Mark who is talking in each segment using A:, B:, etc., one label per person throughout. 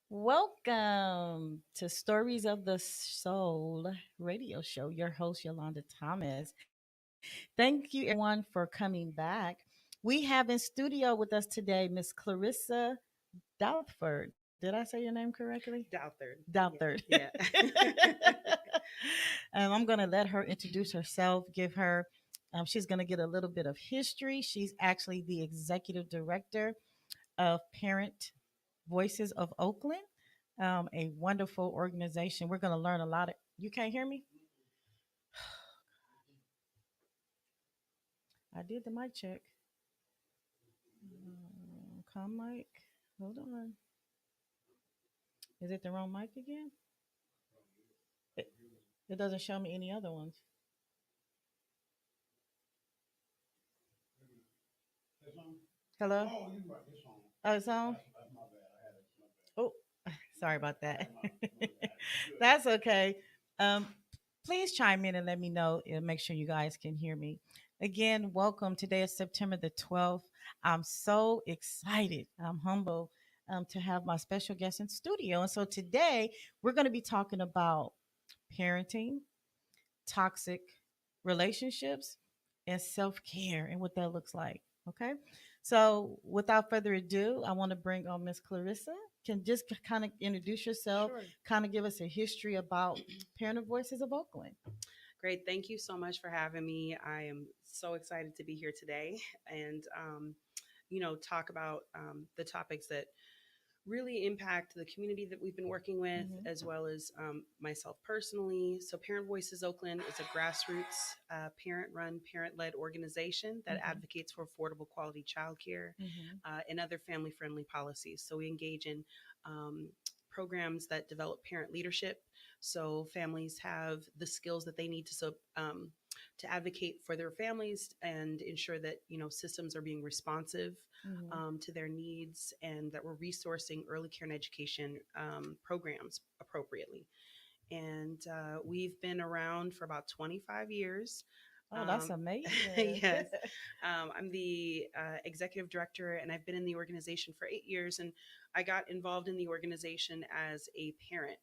A: Welcome to Stories of the Soul radio show. Your host, Yolanda Thomas. Thank you, everyone, for coming back. We have in studio with us today Miss Clarissa Douthford. Did I say your name correctly?
B: Douthard.
A: Douthard.
B: Yeah.
A: I'm going to let her introduce herself, give her, she's going to get a little bit of history. She's actually the executive director of Parent Voices of Oakland, a wonderful organization. We're going to learn a lot of. You can't hear me? I did the mic check. Come mic. Hold on. Is it the wrong mic again? It, it doesn't show me any other ones. Hello? Oh, it's on? Oh, sorry about that. That's okay. Um, please chime in and let me know and make sure you guys can hear me. Again, welcome. Today is September the 12th. I'm so excited. I'm humble to have my special guest in studio. And so today we're going to be talking about parenting, toxic relationships, and self care and what that looks like. Okay. So without further ado, I want to bring on Miss Clarissa. Can just kind of introduce yourself,
B: Sure.
A: kind of give us a history about Parent Voices of Oakland.
B: Great. Thank you so much for having me. I am so excited to be here today and, talk about the topics that really impact the community that we've been working with,
A: Mhm.
B: as well as myself personally. So, Parent Voices Oakland is a grassroots, parent run, parent led organization that
A: Mhm.
B: advocates for affordable quality childcare
A: Mhm.
B: and other family friendly policies. So, we engage in um, programs that develop parent leadership. So, families have the skills that they need to advocate for their families and ensure that systems are being responsive
A: Mhm.
B: to their needs, and that we're resourcing early care and education programs appropriately. And we've been around for about 25 years.
A: Oh, that's
B: Um,
A: amazing.
B: yes, I'm the executive director, and I've been in the organization for 8 years. And I got involved in the organization as a parent.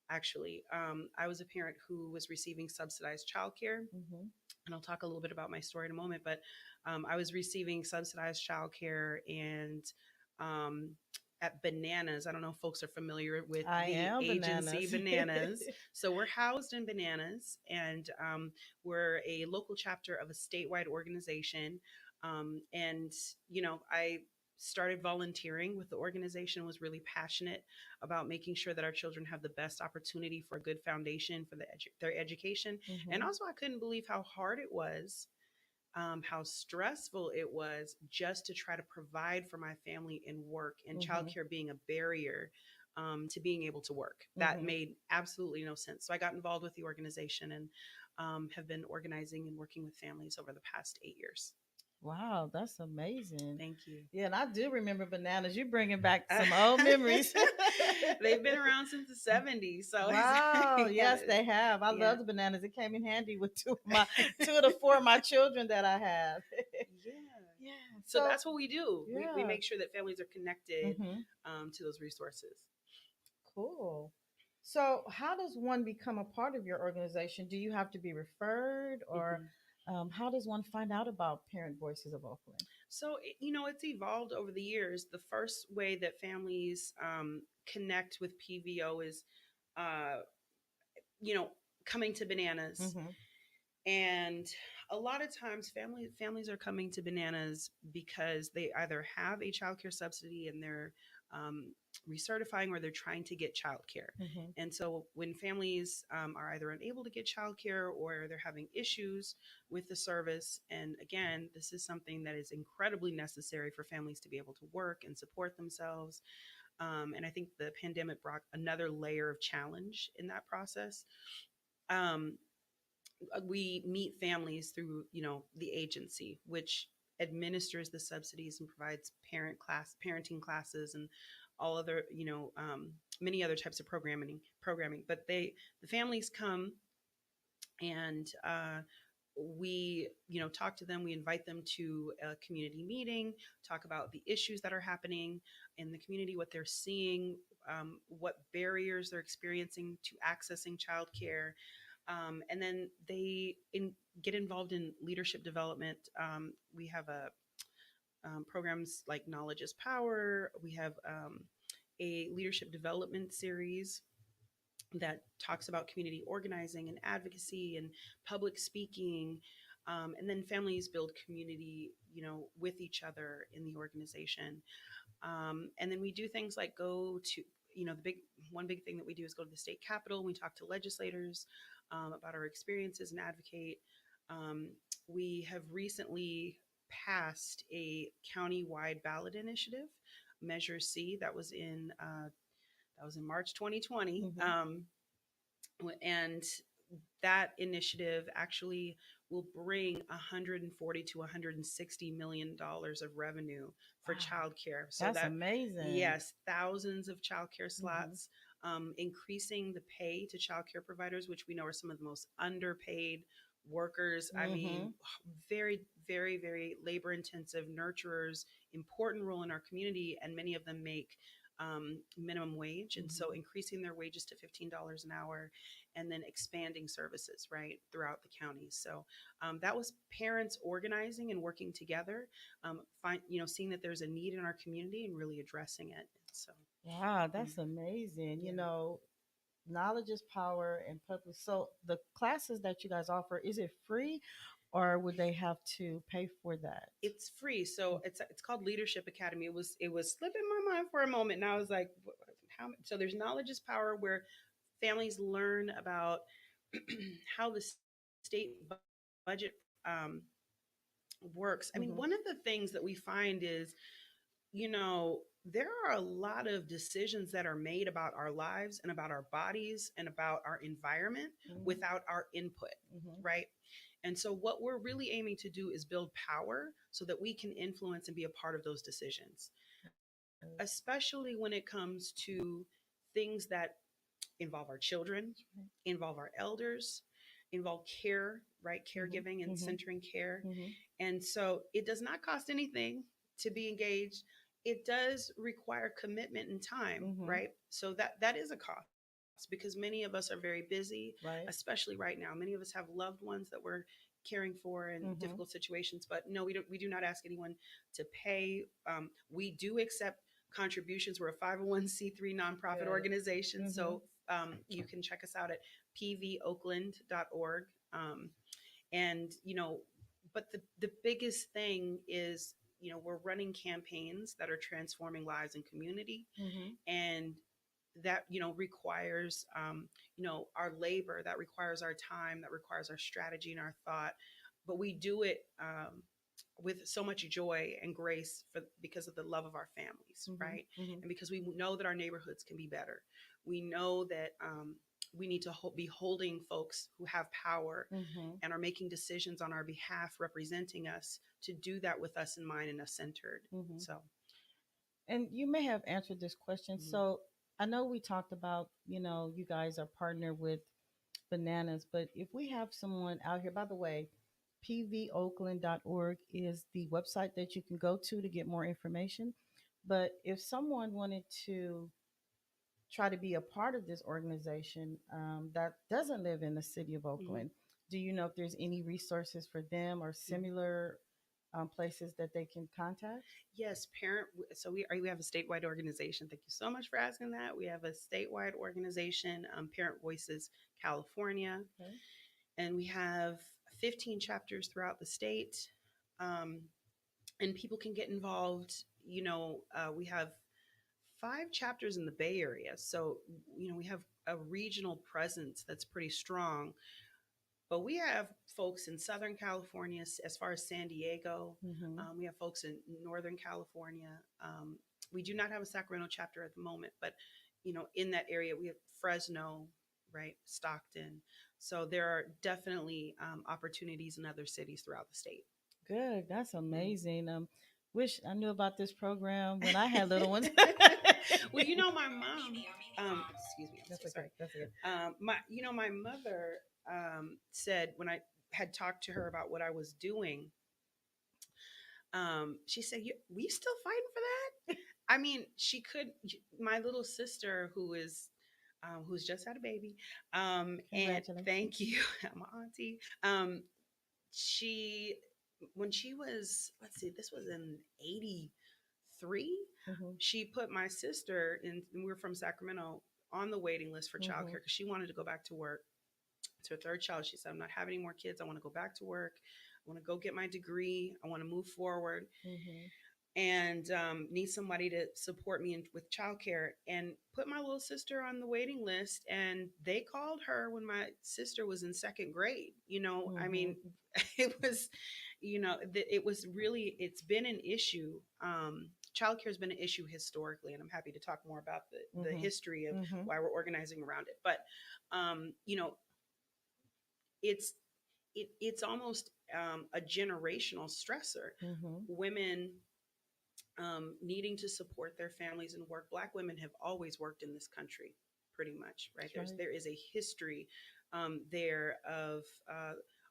B: Actually, I was a parent who was receiving subsidized childcare,
A: Mhm.
B: and I'll talk a little bit about my story in a moment. But I was receiving subsidized childcare and um, at Bananas. I don't know if folks are familiar with
A: I
B: the
A: am
B: agency
A: bananas.
B: Bananas. So we're housed in Bananas, and we're a local chapter of a statewide organization. And I started volunteering with the organization, was really passionate about making sure that our children have the best opportunity for a good foundation for their education. And
A: Mhm.
B: also, I couldn't believe how hard it was, how stressful it was just to try to provide for my family and work, and
A: Mhm.
B: childcare being a barrier to being able to work. That
A: Mhm.
B: made absolutely no sense. So I got involved with the organization and have been organizing and working with families over the past 8 years.
A: Wow, that's amazing.
B: Thank you.
A: Yeah, and I do remember bananas. You bringing back some old memories.
B: They've been around since the 70s. So,
A: Wow,
B: yeah,
A: yes, they have. I
B: yeah.
A: love the bananas. It came in handy with two of the four of my children that I have.
B: Yeah.
A: Yeah.
B: So
A: So
B: that's what we do. We
A: yeah.
B: make sure that families are connected
A: Hmm.
B: to those resources.
A: Cool. So how does one become a part of your organization? Do you have to be referred, or
B: Mhm.
A: how does one find out about Parent Voices of Oakland?
B: So, it's evolved over the years. The first way that families connect with PVO is, uh, you know, coming to Bananas.
A: Mm-hmm.
B: And a lot of times families are coming to Bananas because they either have a childcare subsidy and they're um, recertifying, or they're trying to get childcare.
A: Mm-hmm.
B: And so when families are either unable to get childcare or they're having issues with the service, and again, this is something that is incredibly necessary for families to be able to work and support themselves. And I think the pandemic brought another layer of challenge in that process. Um, we meet families through the agency, which administers the subsidies and provides parenting classes and all other many other types of programming. But the families come, and we, talk to them. We invite them to a community meeting, talk about the issues that are happening in the community, what they're seeing, what barriers they're experiencing to accessing childcare. And then get involved in leadership development. We have programs like Knowledge is Power. We have a leadership development series that talks about community organizing and advocacy and public speaking. And then families build community, with each other in the organization. And then we do things like go to, the big thing that we do is go to the state capitol. We talk to legislators about our experiences and advocate. Um, we have recently passed a county-wide ballot initiative, Measure C, that was in March 2020.
A: Mm-hmm.
B: And that initiative actually will bring 140 to 160 million dollars of revenue for
A: Wow.
B: childcare. So
A: That's
B: that,
A: amazing.
B: yes, thousands of childcare
A: Mm-hmm.
B: slots, increasing the pay to childcare providers, which we know are some of the most underpaid workers. I
A: Mm-hmm.
B: mean, very, very, very labor intensive nurturers, important role in our community, and many of them make minimum wage. And so
A: Mm-hmm.
B: increasing their wages to $15 an hour, and then expanding services right throughout the county. So that was parents organizing and working together, seeing that there's a need in our community and really addressing it. So
A: Wow,
B: yeah,
A: that's amazing.
B: yeah.
A: Knowledge is power and public. So the classes that you guys offer, is it free or would they have to pay for that?
B: It's free. So it's called Leadership Academy. It was slipping my mind for a moment, and I was like, how? So there's Knowledge is Power, where families learn about how the state budget works. I mean,
A: Mm-hmm.
B: one of the things that we find is, there are a lot of decisions that are made about our lives and about our bodies and about our environment
A: Mm-hmm.
B: without our input,
A: Mm-hmm.
B: right? And so, what we're really aiming to do is build power so that we can influence and be a part of those decisions, especially when it comes to things that involve our children, involve our elders, involve care, right? Caregiving and
A: Mm-hmm.
B: centering care.
A: Mm-hmm.
B: And so it does not cost anything to be engaged. It does require commitment and time,
A: Mm-hmm.
B: right? So that is a cost because many of us are very busy,
A: Right.
B: especially right now. Many of us have loved ones that we're caring for in
A: Mm-hmm.
B: difficult situations. But no, we do not ask anyone to pay. We do accept contributions. We're a 501c3 nonprofit
A: Good.
B: organization.
A: Mm-hmm.
B: So you can check us out at pvoakland.org. And, but the biggest thing is, we're running campaigns that are transforming lives and community.
A: Mm-hmm.
B: And that, requires, our labor, that requires our time, that requires our strategy and our thought. But we do it with so much joy and grace because of the love of our families,
A: Mm-hmm.
B: right?
A: Mm-hmm.
B: And because we know that our neighborhoods can be better. We know that we need to be holding folks who have power
A: Mm-hmm.
B: and are making decisions on our behalf, representing us, to do that with us in mind and us centered.
A: Mm-hmm.
B: So,
A: And you may have answered this question.
B: mhm.
A: So I know we talked about, you guys are partnered with bananas, but if we have someone out here, by the way, pvoakland.org is the website that you can go to get more information. But if someone wanted to try to be a part of this organization that doesn't live in the city of
B: Mhm.
A: Oakland, do you know if there's any resources for them or
B: Mhm.
A: similar places that they can contact?
B: Yes, parent. So we have a statewide organization. Thank you so much for asking that. We have a statewide organization, Parent Voices California,
A: Okay.
B: and we have 15 chapters throughout the state. Um, and people can get involved. We have 5 chapters in the Bay Area, so we have a regional presence that's pretty strong. But we have folks in Southern California, as far as San Diego.
A: Mm-hmm.
B: We have folks in Northern California. We do not have a Sacramento chapter at the moment, but in that area we have Fresno, right, Stockton. So there are definitely opportunities in other cities throughout the state.
A: Good. That's
B: Mhm.
A: amazing. Wish I knew about this program when I had little ones.
B: Well, my mom. Excuse me. I'm
A: That's
B: so
A: okay.
B: sorry.
A: That's okay.
B: My mother said when I had talked to her about what I was doing, she said, "We still fighting for that?" I mean, she could. My little sister, who's just had a baby, and
A: Congratulations.
B: thank you, my auntie. She when she was, let's see, this was in '83.
A: Mm-hmm.
B: She put my sister in. We were from Sacramento, on the waiting list for childcare
A: Mm-hmm.
B: because she wanted to go back to work. It's her third child. She said, "I'm not having any more kids. I want to go back to work. I want to go get my degree. I want to move forward."
A: Mm-hmm.
B: And need somebody to support me with childcare, and put my little sister on the waiting list. And they called her when my sister was in second grade. I
A: Mm-hmm.
B: mean, it was, it was really, it's been an issue. Childcare has been an issue historically, and I'm happy to talk more about the
A: Mm-hmm.
B: history of
A: Mm-hmm.
B: why we're organizing around it. But, it's it's almost a generational stressor.
A: Mm-hmm.
B: Women needing to support their families and work. Black women have always worked in this country, pretty much, right?
A: That's right.
B: There is a history there of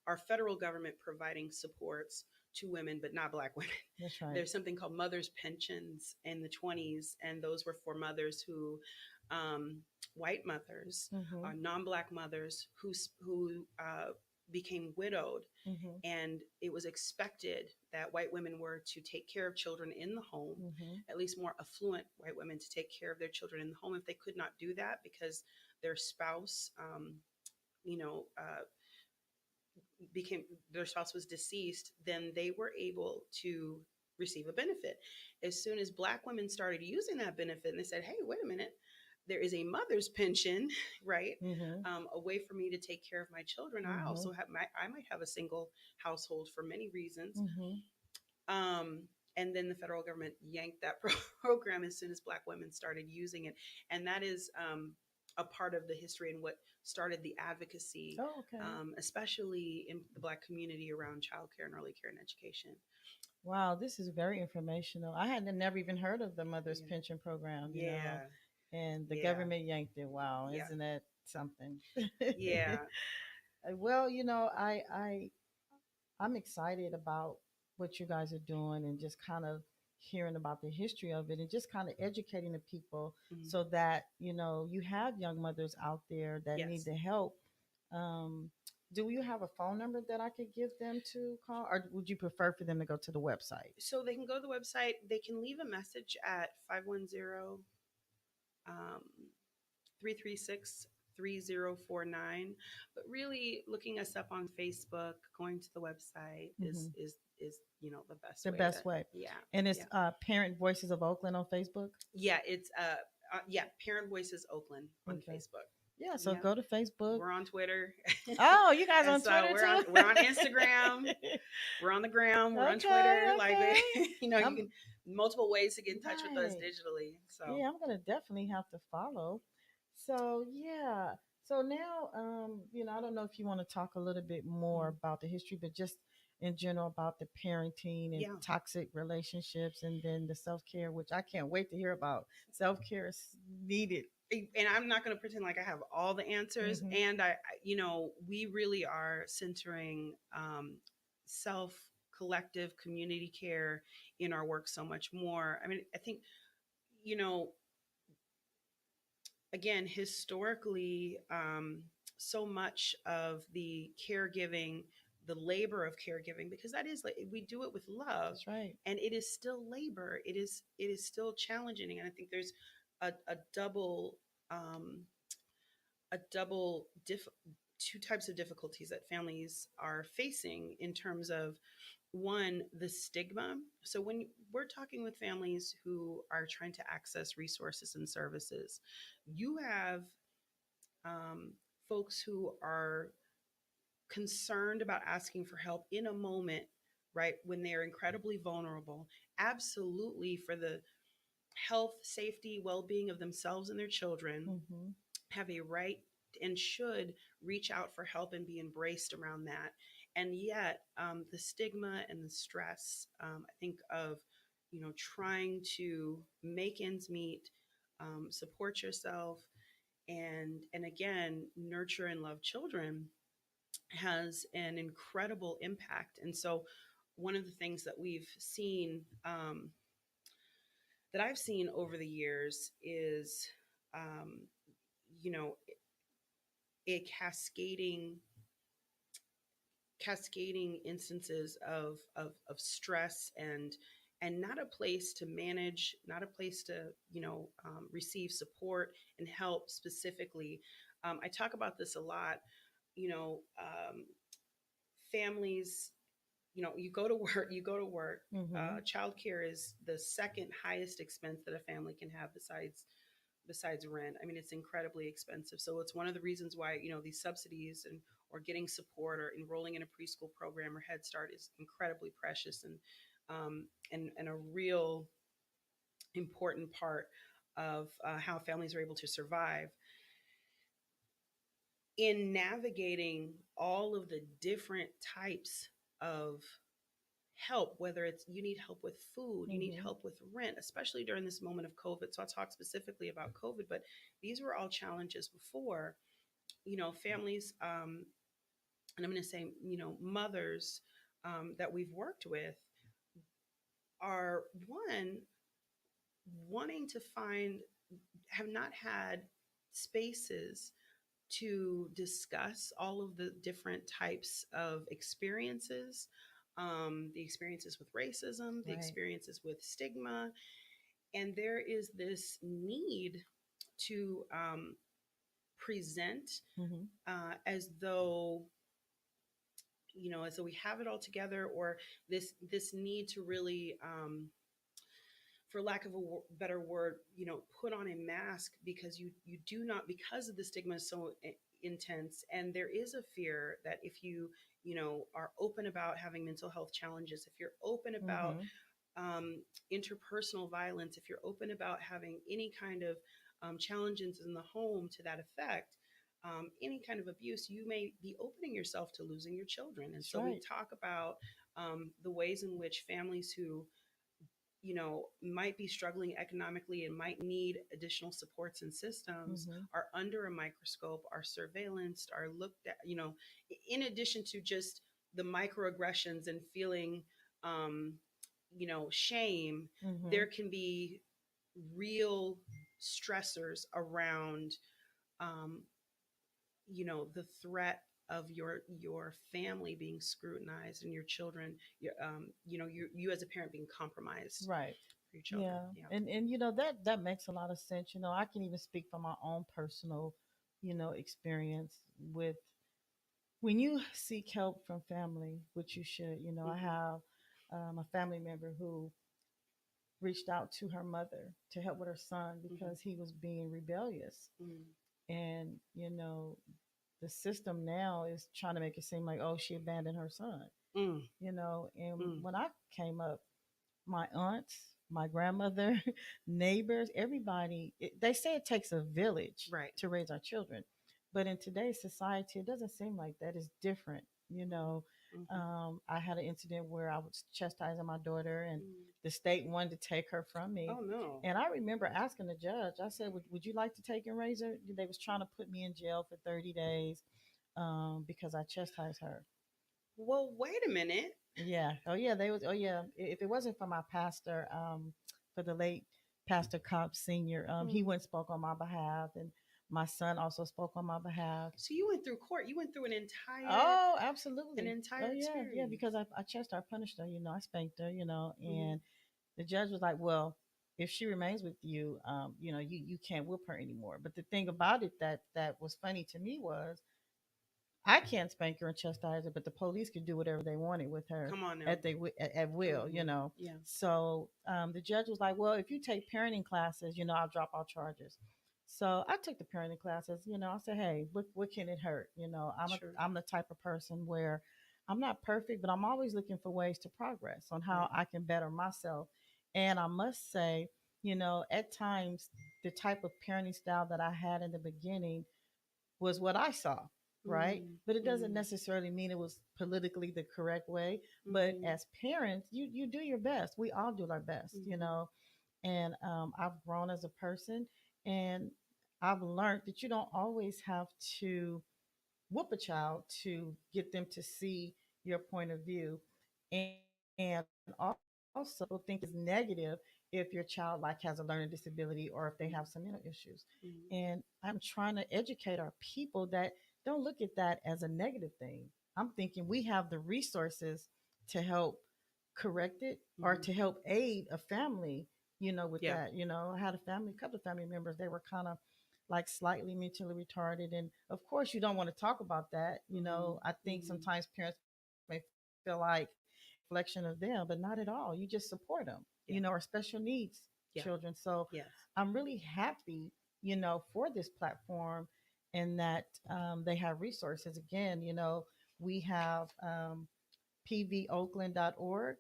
B: our federal government providing supports to women, but not Black women.
A: That's right.
B: There's something called mothers' pensions in the 20s, and those were for mothers who, um, white mothers,
A: Mm-hmm.
B: non-Black mothers who became widowed,
A: Mm-hmm.
B: and it was expected that white women were to take care of children in the home,
A: Mm-hmm.
B: at least more affluent white women to take care of their children in the home. If they could not do that because their spouse, you know, uh, became their spouse was deceased, then they were able to receive a benefit. As soon as Black women started using that benefit, and they said, "Hey, wait a minute, there is a mother's pension, right?
A: Mm-hmm.
B: A way for me to take care of my children. I
A: Mm-hmm.
B: also I might have a single household for many reasons."
A: Mm-hmm.
B: Um, and then the federal government yanked that program as soon as Black women started using it. And that is a part of the history and what started the advocacy,
A: Oh, okay.
B: especially in the Black community around childcare and early care and education.
A: Wow, this is very informational. I had never even heard of the mother's
B: Yeah.
A: pension program,
B: Yeah.
A: and the
B: Yeah.
A: government yanked it. Wow,
B: Yeah.
A: isn't that something?
B: Yeah.
A: Well, I'm excited about what you guys are doing and just kind of hearing about the history of it and just kind of educating the people
B: Mhm.
A: so that, you have young mothers out there that need
B: Yes.
A: the help. Um, do you have a phone number that I could give them to call, or would you prefer for them to go to the website?
B: So they can go to the website. They can leave a message at 510 um, 336 3049. But really, looking us up on Facebook, going to the website
A: Hmm.
B: is the best
A: The
B: way to.
A: best way.
B: Yeah.
A: And it's
B: Yeah.
A: Parent Voices of Oakland on Facebook.
B: Yeah, it's yeah, Parent Voices Oakland on
A: Okay.
B: Facebook.
A: Yeah, so
B: Yeah.
A: go to Facebook.
B: We're on Twitter.
A: Oh, you guys
B: And
A: on
B: so
A: Twitter
B: we're on
A: too?
B: Instagram, we're on the gram, we're on
A: Okay,
B: Twitter. Like
A: okay.
B: you
A: I'm
B: can multiple ways to get in touch with us
A: right.
B: digitally. So
A: Yeah, I'm gonna definitely have to follow. So yeah. So now, I don't know if you want to talk a little bit more
B: mhm.
A: about the history, but just in general about the parenting and
B: Yeah.
A: toxic relationships, and then the self care, which I can't wait to hear about. Self care is needed.
B: And I'm not going to pretend like I have all the answers.
A: Hmm.
B: And we really are centering self collective community care in our work so much more. I mean, I think, you know, again, historically, so much of the caregiving, the labor of caregiving, because that is like we do it with love,
A: That's right.
B: and it is still labor. It is still challenging, and I think there's a double um, a double diff two types of difficulties that families are facing in terms of one, the stigma. So when we're talking with families who are trying to access resources and services, you have um, folks who are concerned about asking for help in a moment, right, when they're incredibly vulnerable, absolutely for the health, safety, well-being of themselves and their children,
A: Hmm.
B: have a right and should reach out for help and be embraced around that. And yet, the stigma and the stress, I think of, trying to make ends meet, support yourself, and again, nurture and love children. has an incredible impact. And so, one of the things that we've seen, that I've seen over the years, is, um, you know, a cascading instances of stress, and not a place to manage, not a place to, receive support and help specifically. I talk about this a lot. You know um, families, you go to work,
A: Mm-hmm.
B: childcare is the second highest expense that a family can have, besides rent. I mean, it's incredibly expensive. So it's one of the reasons why, these subsidies, and or getting support, or enrolling in a preschool program or Head Start, is incredibly precious, and a real important part of how families are able to survive in navigating all of the different types of help, whether it's you need help with food, you need
A: Mm-hmm.
B: help with rent, especially during this moment of COVID. So I'll talk specifically about COVID, but these were all challenges before. Families, and I'm going to say, mothers, that we've worked with, are one, wanting to find, have not had spaces to discuss all of the different types of experiences, the experiences with racism, the
A: Right.
B: experiences with stigma. And there is this need to, present,
A: Mm-hmm.
B: as though, as though we have it all together, or this need to really, for lack of a better word, put on a mask, because you do not, because of the stigma is so intense. And there is a fear that if you, are open about having mental health challenges, if you're open about,
A: Mm-hmm.
B: um, interpersonal violence, if you're open about having any kind of, challenges in the home to that effect, any kind of abuse, you may be opening yourself to losing your children. And
A: That's
B: so we
A: right.
B: talk about, the ways in which families who, might be struggling economically and might need additional supports and systems,
A: Mm-hmm.
B: are under a microscope, are surveillanced, are looked at, in addition to just the microaggressions and feeling, um, shame.
A: Mm-hmm.
B: There can be real stressors around, um, the threat of your family being scrutinized, and your children, you as a parent being compromised
A: Right.
B: for your children.
A: Yeah.
B: Yeah.
A: And that makes a lot of sense. I can even speak from my own personal, experience with when you seek help from family, which you should. I
B: Mm-hmm.
A: have a family member who reached out to her mother to help with her son
B: Mm-hmm.
A: because he was being rebellious.
B: Mm-hmm.
A: And, the system now is trying to make it seem like, oh, she abandoned her son, and
B: Mm-hmm.
A: when I came up, my aunts, my grandmother, neighbors, everybody, they say it takes a village
B: Right.
A: to raise our children. But in today's society, it doesn't seem like that. It's different.
B: Mm-hmm.
A: I had an incident where I was chastising my daughter, and
B: Mm.
A: the state wanted to take her from me.
B: Oh no.
A: And I remember asking the judge, I said, would you like to take and raise her? They was trying to put me in jail for 30 days because I chastised her.
B: Well, wait a minute.
A: Yeah. Oh yeah. They was. Oh yeah. If it wasn't for my pastor, for the late Pastor Cobb Senior, he
B: Mm.
A: went and spoke on my behalf, and my son also spoke on my behalf.
B: So you went through court. You went through
A: Oh,
B: an
A: absolutely. Oh
B: entire
A: yeah, yeah.
B: experience.
A: Because I chased her, I punished her. I spanked her.
B: Mm-hmm.
A: And the judge was like, "Well, if she remains with you, you can't whip her anymore." But the thing about it that was funny to me was I can't spank her and chastise her, but the police could do whatever they wanted with her
B: Come on now.
A: at will,
B: Mm-hmm. Yeah.
A: So the judge was like, "Well, if you take parenting classes, I'll drop all charges." So I took the parenting classes. I said, "Hey, what can it hurt?"
B: Sure.
A: I'm the type of person where I'm not perfect, but I'm always looking for ways to progress on how
B: Right.
A: I can better myself. And I must say, at times the type of parenting style that I had in the beginning was what I saw, right? But it doesn't
B: Mm-hmm.
A: necessarily mean it was politically the correct way. But
B: Mm-hmm.
A: as parents, you do your best. We all do our best,
B: Mm-hmm.
A: And I've grown as a person, and I've learned that you don't always have to whoop a child to get them to see your point of view. And also people think it's negative if your child like has a learning disability or if they have some mental issues.
B: Mhm.
A: And I'm trying to educate our people that don't look at that as a negative thing. I'm thinking we have the resources to help correct it or
B: Mhm.
A: to help aid a family, with
B: Yeah.
A: that. I had a couple of family members, they were kind of like slightly mentally retarded. And of course, you don't want to talk about that.
B: Mhm.
A: I think
B: Mhm.
A: sometimes parents may feel like reflection of them, but not at all. You just support them,
B: Yeah.
A: or special needs
B: Yeah.
A: children. So
B: Yes.
A: I'm really happy, for this platform and that they have resources. Again, we have pvoakland.org.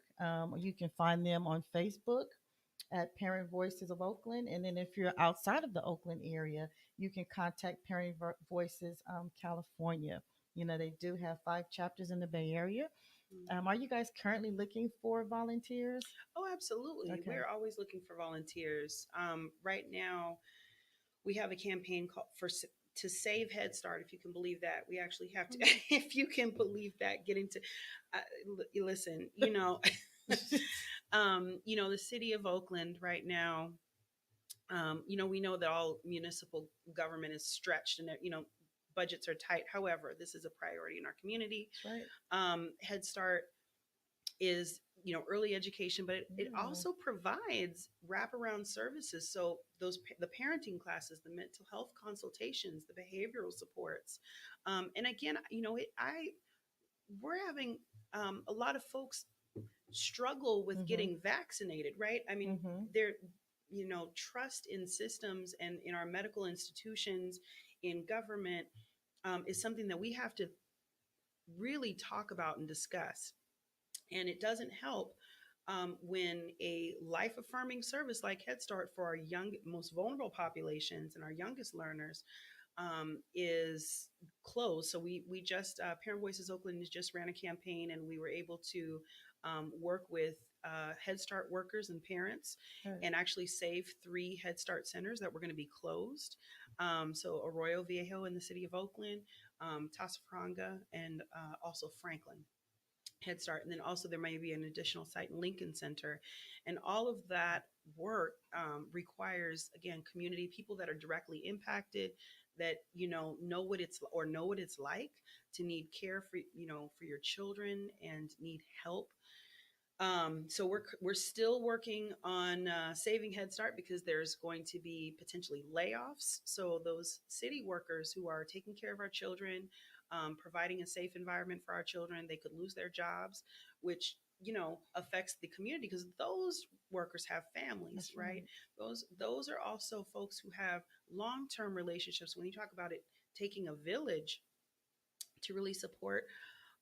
A: You can find them on Facebook at Parent Voices of Oakland. And then if you're outside of the Oakland area, you can contact Parent Voices California. They do have 5 chapters in the Bay Area.
B: Mhm.
A: Are you guys currently looking for volunteers?
B: Oh, absolutely.
A: Okay.
B: We're always looking for volunteers. Right now, we have a campaign called to save Head Start. If you can believe that, we actually have to. If you can believe that, getting to listen. The city of Oakland right now. We know that all municipal government is stretched and budgets are tight. However, this is a priority in our community.
A: That's right.
B: Head Start is early education, but it
A: Yeah.
B: also provides wraparound services. So the parenting classes, the mental health consultations, the behavioral supports, and again, I we're having a lot of folks struggle with
A: Mm-hmm.
B: getting vaccinated, right? I mean,
A: Mm-hmm.
B: they're trust in systems and in our medical institutions, in government, is something that we have to really talk about and discuss. And it doesn't help when a life affirming service like Head Start for our young, most vulnerable populations and our youngest learners is closed. So we just Parent Voices Oakland just ran a campaign, and we were able to work with Head Start workers and parents,
A: Right.
B: and actually save 3 Head Start centers that were going to be closed. So Arroyo Viejo in the city of Oakland, Tasafranga, and also Franklin. Head Start. And then also there may be an additional site in Lincoln Center. And all of that work requires, again, community people that are directly impacted, that, know what it's like to need care for your children and need help. So we're still working on saving Head Start because there's going to be potentially layoffs. So those city workers who are taking care of our children, providing a safe environment for our children, they could lose their jobs, which affects the community because those workers have families,
A: That's
B: right?
A: right.
B: Those are also folks who have long-term relationships. When you talk about it taking a village to really support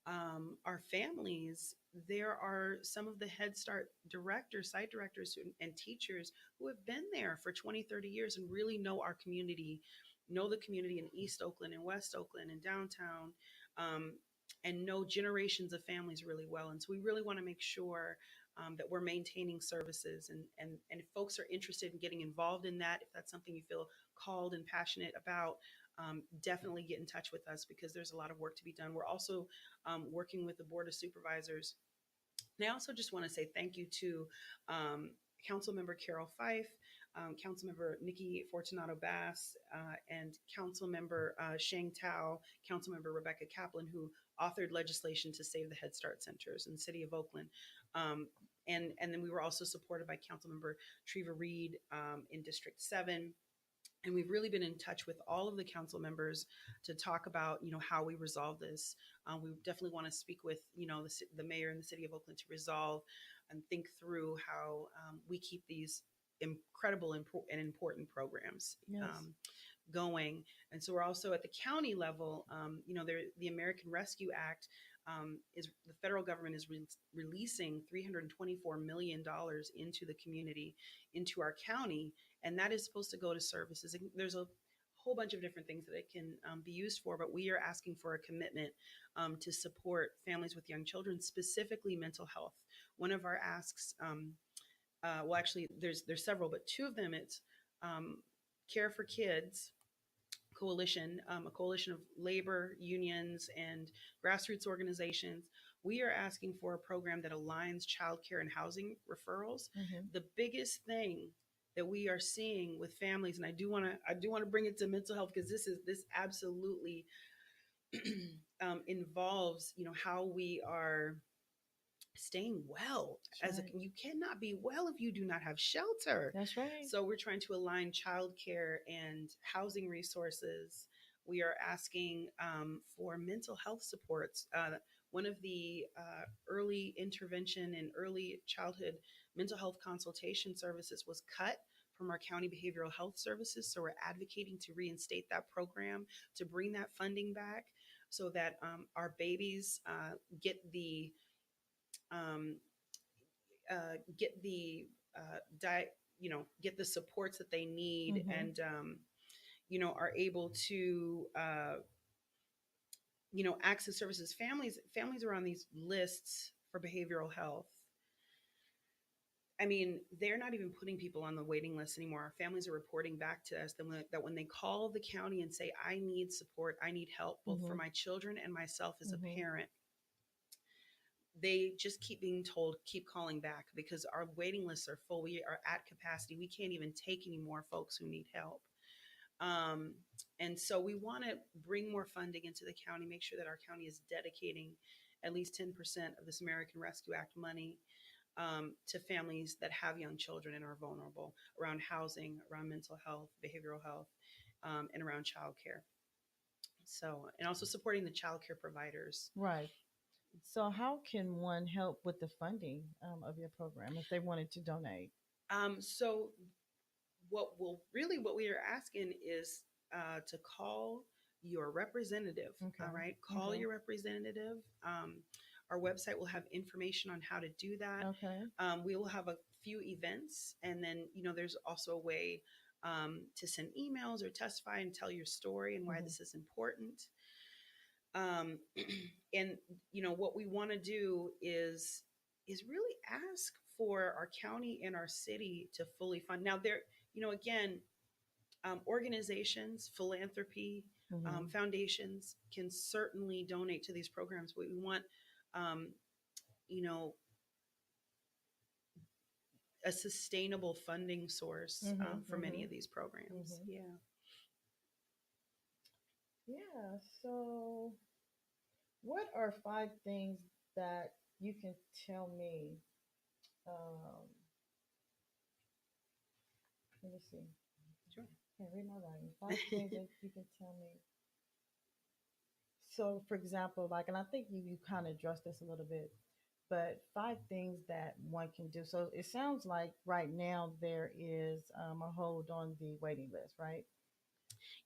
B: our families, there are some of the Head Start directors, site directors, and teachers who have been there for 20, 30 years and really know our community, know the community in East Oakland and West Oakland and downtown, um, and know generations of families really well. And so we really want to make sure that we're maintaining services. And if folks are interested in getting involved in that, if that's something you feel called and passionate about, definitely get in touch with us because there's a lot of work to be done. We're also working with the Board of Supervisors. And I also just want to say thank you to um, Councilmember Carol Fife, Councilmember Nikki Fortunato Bass, and Councilmember Shang Tao, Councilmember Rebecca Kaplan, who authored legislation to save the Head Start centers in the city of Oakland. Um, and then we were also supported by Councilmember Treva Reed in District 7, and we've really been in touch with all of the council members to talk about how we resolve this. We definitely want to speak with the mayor and the city of Oakland to resolve and think through how we keep these incredible and important programs
A: Yes.
B: going. And so we're also at the county level. The American Rescue Act is the federal government is releasing $324 million into the community, into our county, and that is supposed to go to services. There's a whole bunch of different things that it can be used for, but we are asking for a commitment to support families with young children, specifically mental health. One of our asks, well, actually, there's several, but 2 of them, it's care for kids coalition, a coalition of labor unions and grassroots organizations. We are asking for a program that aligns childcare and housing referrals.
A: Mm-hmm.
B: The biggest thing that we are seeing with families, and I do want to bring it to mental health because this absolutely involves, how we are staying well.
A: That's
B: As a,
A: right.
B: you cannot be well if you do not have shelter.
A: That's right.
B: So we're trying to align childcare and housing resources. We are asking for mental health supports. One of the early intervention and early childhood mental health consultation services was cut from our county behavioral health services. So we're advocating to reinstate that program, to bring that funding back so that our babies get the um, get the diet, get the supports that they need,
A: Mm-hmm.
B: and are able to access services. Families are on these lists for behavioral health. I mean, they're not even putting people on the waiting list anymore. Our families are reporting back to us that when they call the county and say, I need support, I need help, both for
A: Mm-hmm.
B: my children and myself as a
A: Mm-hmm.
B: parent, they just keep being told, keep calling back because our waiting lists are full. We are at capacity. We can't even take any more folks who need help. Um, and so we want to bring more funding into the county, make sure that our county is dedicating at least 10% of this American Rescue Act money to families that have young children and are vulnerable around housing, around mental health, behavioral health, and around childcare. So, and also supporting the childcare providers.
A: Right. So, how can one help with the funding of your program if they wanted to donate?
B: So what we are asking is to call your representative.
A: Okay.
B: All right, call
A: Okay.
B: your representative. Our website will have information on how to do that.
A: Okay.
B: We will have a few events, and then there's also a way to send emails or testify and tell your story and why
A: Mm-hmm.
B: this is important. um, and what we want to do is really ask for our county and our city to fully fund. Now there, again, organizations, philanthropy,
A: Mm-hmm.
B: foundations can certainly donate to these programs, but we want um, you know a sustainable funding source
A: Mm-hmm.
B: for many
A: Mm-hmm.
B: of these programs.
A: Mm-hmm.
B: Yeah.
A: Yeah. So, what are five things that you can tell me? Um, Let me see.
B: Sure.
A: Can't read my writing. Five things that you can tell me. So, for example, like, and I think you kind of addressed this a little bit, but five things that one can do. So it sounds like right now there is a hold on the waiting list, right?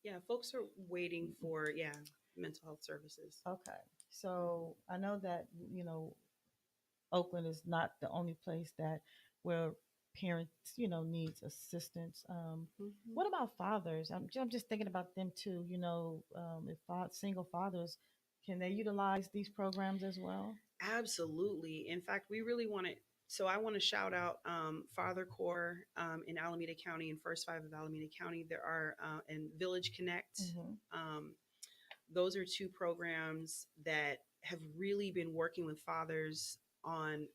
B: Yeah, folks are waiting for, yeah, mental health services.
A: Okay. So I know that, Oakland is not the only place that where parents, needs assistance.
B: Hmm.
A: What about fathers? I'm just thinking about them too. If single fathers, can they utilize these programs as well?
B: Absolutely. In fact, we really want to. So I want to shout out Father Corps in Alameda County and First Five of Alameda County. There are and Village Connect.
A: Mm-hmm.
B: Um, those are two programs that have really been working with fathers on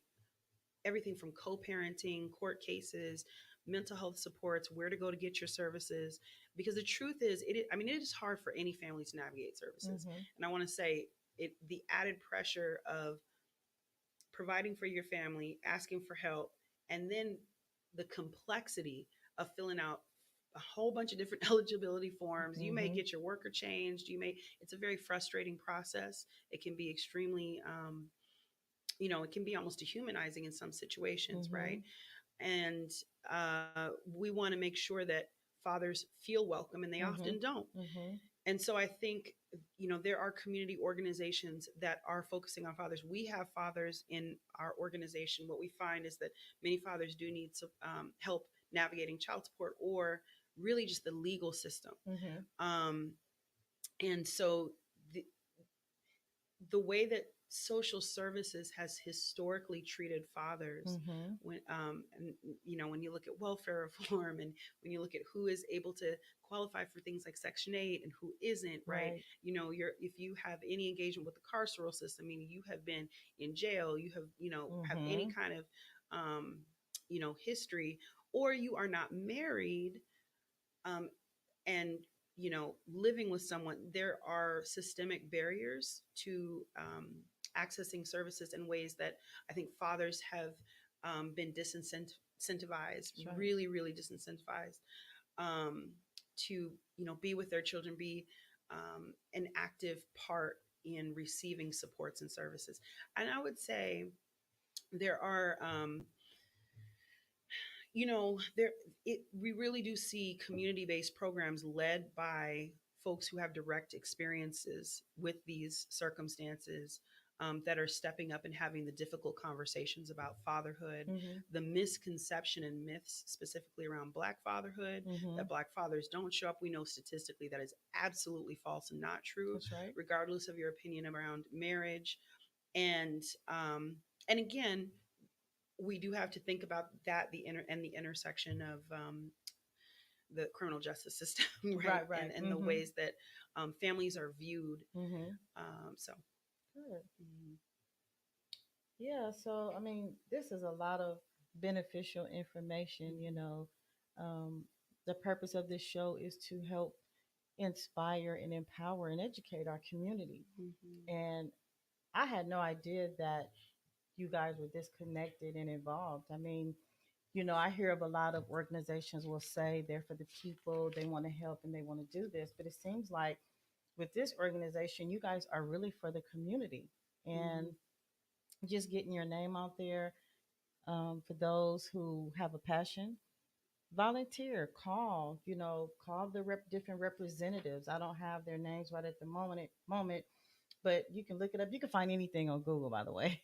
B: everything from co-parenting, court cases, mental health supports, where to go to get your services. Because the truth is, I mean, it is hard for any family to navigate services.
A: Mm-hmm.
B: And I want to say the added pressure of providing for your family, asking for help, and then the complexity of filling out a whole bunch of different eligibility forms. You may
A: Mm-hmm.
B: get your worker changed. It's a very frustrating process. It can be extremely, it can be almost dehumanizing in some situations,
A: Mm-hmm.
B: right? And we want to make sure that fathers feel welcome, and they
A: Mm-hmm.
B: often don't.
A: Mm-hmm.
B: And so I think, there are community organizations that are focusing on fathers. We have fathers in our organization. What we find is that many fathers do need help navigating child support or really just the legal system.
A: Mm-hmm.
B: Um, and so the way that social services has historically treated fathers
A: Mm-hmm.
B: when and when you look at welfare reform, and when you look at who is able to qualify for things like Section 8 and who isn't, right?
A: Right.
B: You're if you have any engagement with the carceral system, meaning you have been in jail, you have have any
A: Mm-hmm.
B: kind of um history, or you are not married, um and living with someone, there are systemic barriers to accessing services in ways that I think fathers have been disincentivized,
A: That's right.
B: really, really disincentivized, um, to be with their children, be an active part in receiving supports and services. And I would say there are there we really do see community-based programs led by folks who have direct experiences with these circumstances, that are stepping up and having the difficult conversations about fatherhood,
A: Mm-hmm.
B: the misconception and myths specifically around Black fatherhood,
A: Mm-hmm.
B: that Black fathers don't show up. We know statistically that is absolutely false and not true,
A: That's right.
B: regardless of your opinion around marriage. And again, we do have to think about that, the intersection of the criminal justice system, right?
A: Right. Right.
B: And the
A: Mm-hmm.
B: ways that families are viewed.
A: Mm-hmm.
B: So
A: Good.
B: mhm.
A: Yeah. So, I mean, this is a lot of beneficial information. Um, the purpose of this show is to help inspire and empower and educate our community.
B: Mhm.
A: And I had no idea that you guys were disconnected and involved. I mean, I hear of a lot of organizations will say they're for the people, they want to help and they want to do this, but it seems like with this organization, you guys are really for the community and
B: Mhm.
A: just getting your name out there. For those who have a passion, volunteer, call the different representatives. I don't have their names right at the moment, but you can look it up. You can find anything on Google, by the way.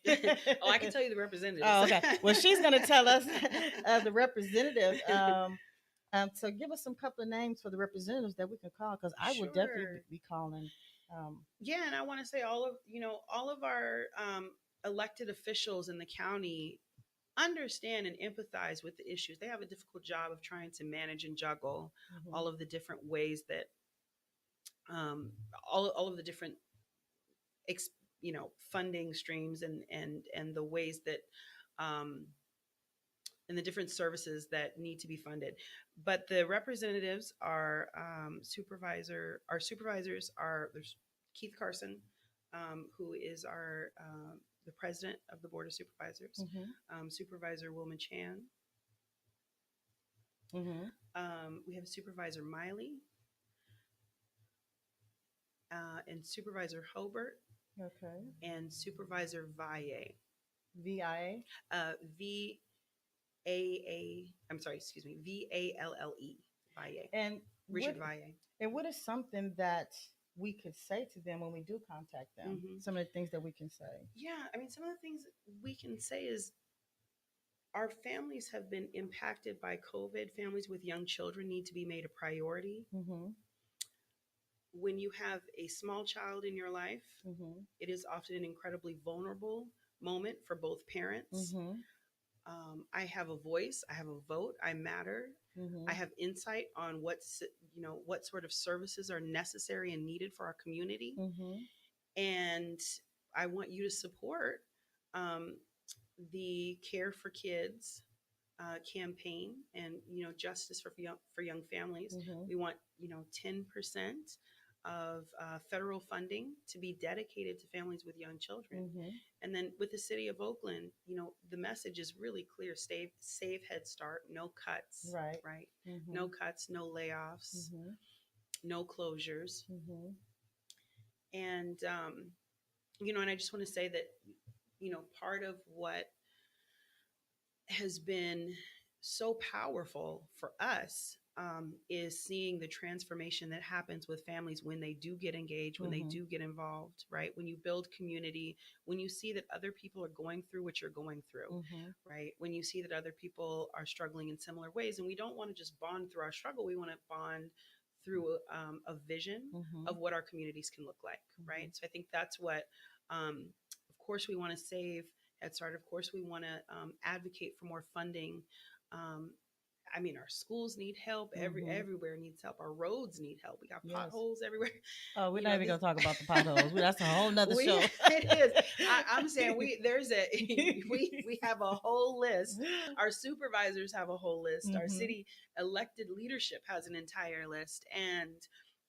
B: Oh, I can tell you the representatives.
A: Oh, okay. Well, she's going to tell us the representative. So give us some couple of names for the representatives that we can call, because I will definitely
B: Sure.
A: be calling.
B: Yeah, and I want to say all of our elected officials in the county understand and empathize with the issues. They have a difficult job of trying to manage and juggle
A: Mhm.
B: all of the different ways that um, all of the different funding streams, and the ways that um, and the different services that need to be funded. But the representatives are our supervisors are there's Keith Carson, who is our the president of the board of supervisors,
A: Mhm.
B: Supervisor Wilman Chan.
A: Mhm.
B: We have Supervisor Miley, and Supervisor Hobart,
A: Okay.
B: and Supervisor Valle.
A: VIA.
B: V A. I'm sorry, excuse me. Valle. Valle.
A: And
B: Richard
A: what
B: Valle.
A: and what is something that we could say to them when we do contact them?
B: Hmm.
A: Some of the things that we can say.
B: Yeah, I mean, some of the things we can say is our families have been impacted by COVID. Families with young children need to be made a priority.
A: Mhm.
B: When you have a small child in your life,
A: Mhm.
B: it is often an incredibly vulnerable moment for both parents.
A: Mhm.
B: I have a voice, I have a vote, I matter. I
A: Mhm.
B: have insight on what sort of services are necessary and needed for our community,
A: Mhm.
B: and I want you to support um, the Care for Kids campaign, and justice for young families.
A: Mhm.
B: We want 10% of federal funding to be dedicated to families with young children.
A: Mhm.
B: And then with the city of Oakland, the message is really clear: save Head Start, no cuts,
A: Right.
B: right? No
A: Mhm.
B: cuts, no layoffs,
A: Mhm.
B: no closures.
A: Mhm.
B: And and I just want to say that part of what has been so powerful for us, is seeing the transformation that happens with families when they do get engaged, when they
A: Mhm.
B: do get involved, right? When you build community, when you see that other people are going through what you're going through,
A: Mhm.
B: right? When you see that other people are struggling in similar ways, and we don't want to just bond through our struggle, we want to bond through a vision
A: Mhm.
B: of what our communities can look like, right?
A: Mhm.
B: So I think that's what, of course, we want to save Head Start. Of course, we want to advocate for more funding. Um, I mean, our schools need help.
A: Mm-hmm.
B: Everywhere needs help. Our roads need help. We got
A: Yes.
B: potholes everywhere.
A: Oh, we're
B: You
A: not
B: know,
A: even
B: these
A: gonna talk about the potholes. That's a whole nother
B: we
A: show.
B: it is. I'm saying there's a we have a whole list. Our supervisors have a whole list. Our
A: Mm-hmm.
B: city elected leadership has an entire list. And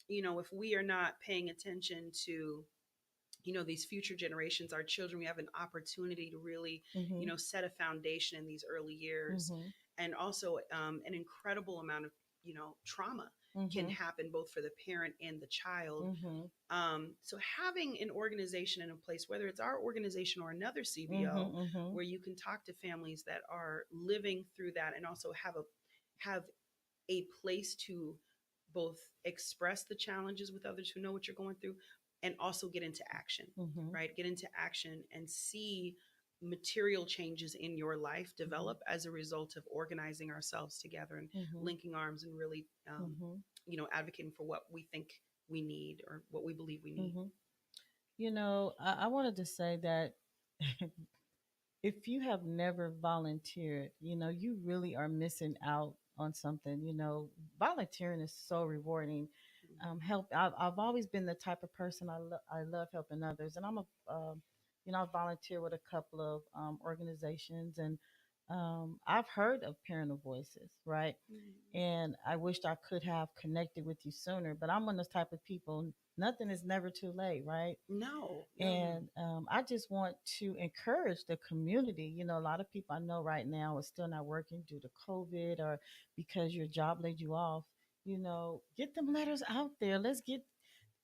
B: if we are not paying attention to these future generations, our children, we have an opportunity to really
A: Mm-hmm.
B: set a foundation in these early years.
A: Mm-hmm.
B: And also an incredible amount of trauma can
A: Mm-hmm.
B: happen both for the parent and the child.
A: Mm-hmm.
B: So having an organization in a place, whether it's our organization or another CBO,
A: Mm-hmm. Mm-hmm.
B: where you can talk to families that are living through that, and also have a place to both express the challenges with others who know what you're going through, and also get into action,
A: Mm-hmm.
B: right? Get into action and see material changes in your life develop as a result of organizing ourselves together and
A: Mm-hmm.
B: linking arms and really,
A: Mm-hmm.
B: advocating for what we think we need or what we believe we need.
A: Mm-hmm. I wanted to say that if you have never volunteered, you really are missing out on something. Volunteering is so rewarding. Help. I've always been the type of person I love helping others, and I volunteer with a couple of organizations, and I've heard of Parental Voices, right?
B: Mhm.
A: And I wished I could have connected with you sooner, but I'm one of those type of people. Nothing is never too late, right?
B: No, no, no.
A: And I just want to encourage the community. A lot of people I know right now are still not working due to COVID or because your job laid you off. Get them letters out there. Let's get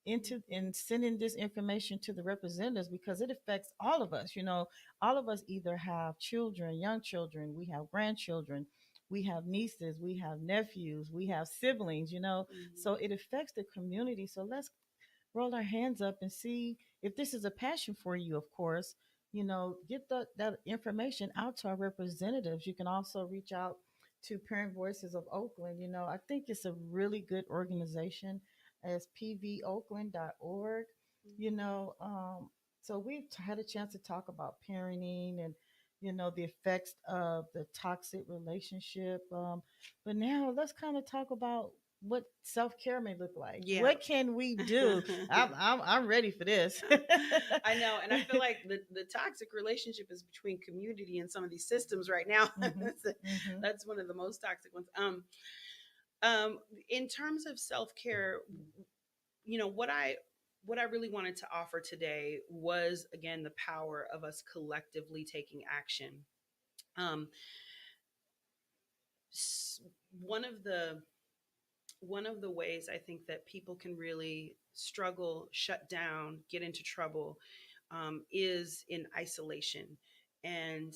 A: into
B: Mhm.
A: and sending this information to the representatives because it affects all of us. All of us either have children, young children, we have grandchildren, we have nieces, we have nephews, we have siblings. So
B: Mhm.
A: it affects the community. So let's roll our hands up and see if this is a passion for you, of course. Get that information out to our representatives. You can also reach out to Parent Voices of Oakland. I think it's a really good organization as pvoakland.org. you
B: Mhm.
A: know um, so we've had a chance to talk about parenting and the effects of the toxic relationship, but now let's kind of talk about what self-care may look like.
B: Yeah.
A: What can we do? I'm ready for this.
B: I know, and I feel like the toxic relationship is between community and some of these systems right now.
A: Mhm. Mhm.
B: That's one of the most toxic ones. In terms of self care, what I really wanted to offer today was again the power of us collectively taking action. Um, s- one of the one of the ways I think that people can really struggle, shut down, get into trouble, is in isolation. And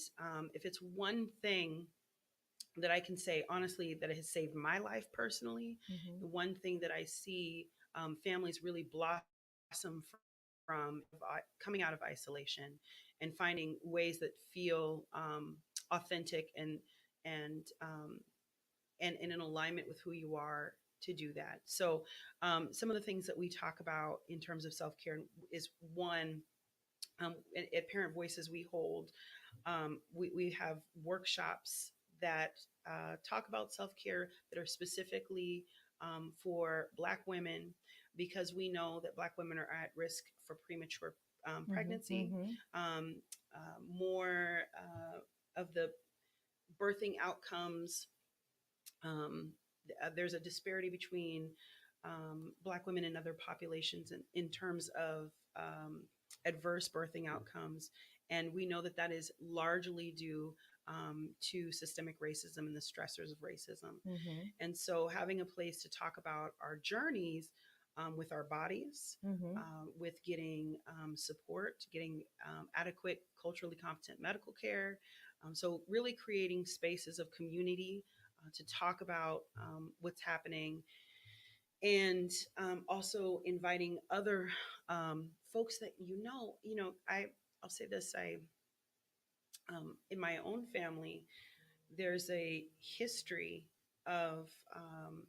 B: if it's one thing that I can say honestly that has saved my life personally,
A: Mhm.
B: the one thing that I see families really blossom from coming out of isolation and finding ways that feel authentic and and in alignment with who you are to do that. So, some of the things that we talk about in terms of self care is one. At Parent Voices, we hold we have workshops that talk about self care that are specifically for Black women, because we know that Black women are at risk for premature
A: Mhm.
B: pregnancy.
A: Mhm.
B: More of the birthing outcomes, there's a disparity between Black women and other populations in terms of adverse birthing outcomes. And we know that that is largely due to systemic racism and the stressors of racism.
A: Mhm.
B: And so, having a place to talk about our journeys with our bodies,
A: Mhm.
B: with getting support, getting adequate, culturally competent medical care. So, really creating spaces of community to talk about what's happening, and also inviting other folks that I'll say this: I in my own family, there's a history of um,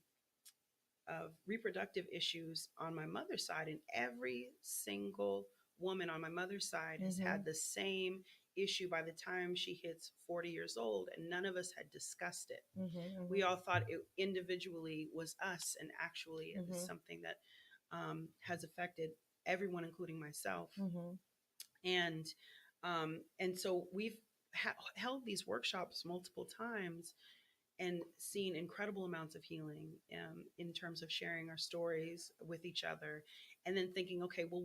B: of reproductive issues on my mother's side, and every single woman on my mother's side has
A: Mm-hmm.
B: had the same issue by the time she hits 40 years old, and none of us had discussed it.
A: Mm-hmm.
B: We all thought it individually was us, and actually it was
A: Mm-hmm.
B: something that has affected everyone, including myself.
A: Mm-hmm.
B: And so we've held these workshops multiple times and seen incredible amounts of healing in terms of sharing our stories with each other, and then thinking, okay, well,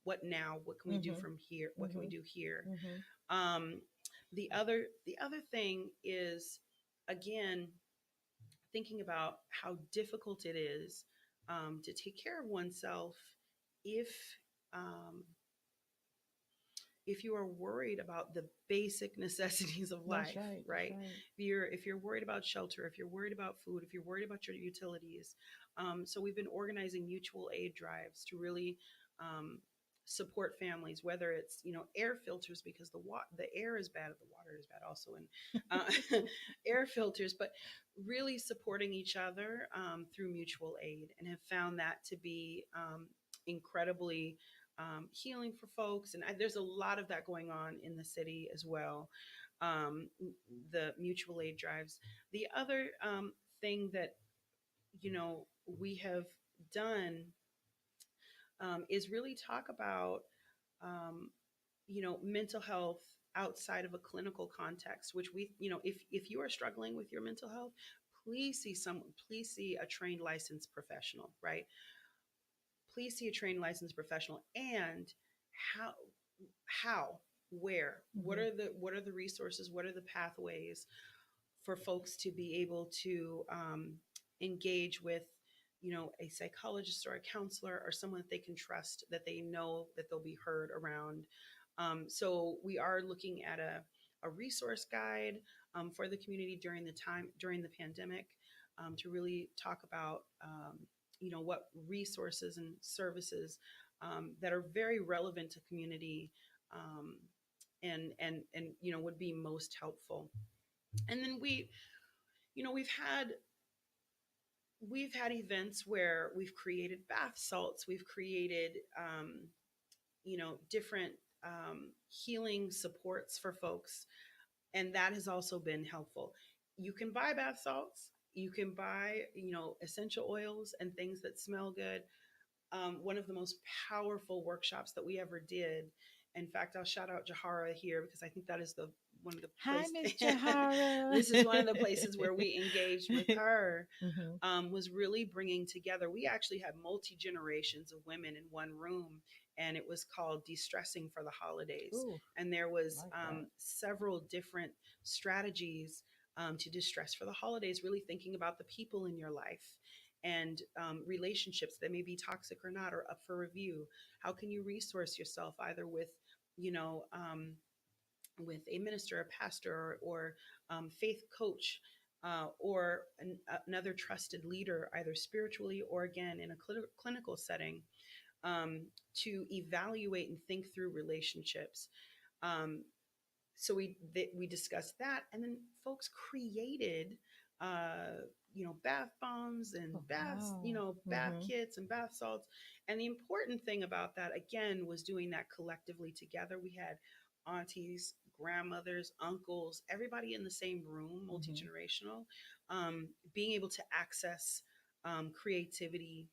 B: what now? What can we do
A: Mm-hmm.
B: from here? What can we
A: Mm-hmm.
B: do here?
A: Mm-hmm.
B: Um, the other thing is, again, thinking about how difficult it is to take care of oneself if um, if you are worried about the basic necessities of
A: That's
B: life,
A: right. That's
B: right?
A: right.
B: If you're worried about shelter, if you're worried about food, if you're worried about your utilities, so we've been organizing mutual aid drives to really um, support families, whether it's air filters because the air is bad, the water is bad also, and air filters, but really supporting each other through mutual aid, and have found that to be incredibly healing for folks. And there's a lot of that going on in the city as well. The mutual aid drives. The other thing that we have done is really talk about um, mental health outside of a clinical context. Which if you are struggling with your mental health, please see a trained licensed professional, right? Please see a trained licensed professional. And how how where
A: Mm-hmm.
B: what are the resources, what are the pathways for folks to be able to engage with a psychologist or a counselor or someone that they can trust, that they know that they'll be heard around. So we are looking at a resource guide for the community during the pandemic, to really talk about what resources and services that are very relevant to community, um, and would be most helpful. And then you know we've had we've had events where we've created bath salts, we've created different healing supports for folks, and that has also been helpful. You can buy bath salts, you can buy essential oils and things that smell good. One of the most powerful workshops that we ever did. In fact, I'll shout out Jahara here because I think that is the one of the
A: Hi,
B: places.
A: Miss Jahara.
B: This is one of the places where we engaged with her.
A: Mm-hmm.
B: Was really bringing together. We actually had multi generations of women in one room, and it was called De-stressing for the Holidays.
A: Ooh,
B: And there was
A: like that.
B: several different strategies to distress for the holidays, really thinking about the people in your life and relationships that may be toxic or not, or up for review. How can you resource yourself either you know, um, with a minister, a pastor, or faith coach, or another trusted leader, either spiritually or again in a clinical setting, to evaluate and think through relationships. Um, so we discussed that, and then folks created bath bombs and
A: Oh, wow.
B: bath
A: Mm-hmm.
B: kits and bath salts. And the important thing about that again was doing that collectively together. We had aunties, grandmothers, uncles, everybody in the same room,
A: Mm-hmm.
B: multi-generational, being able to access creativity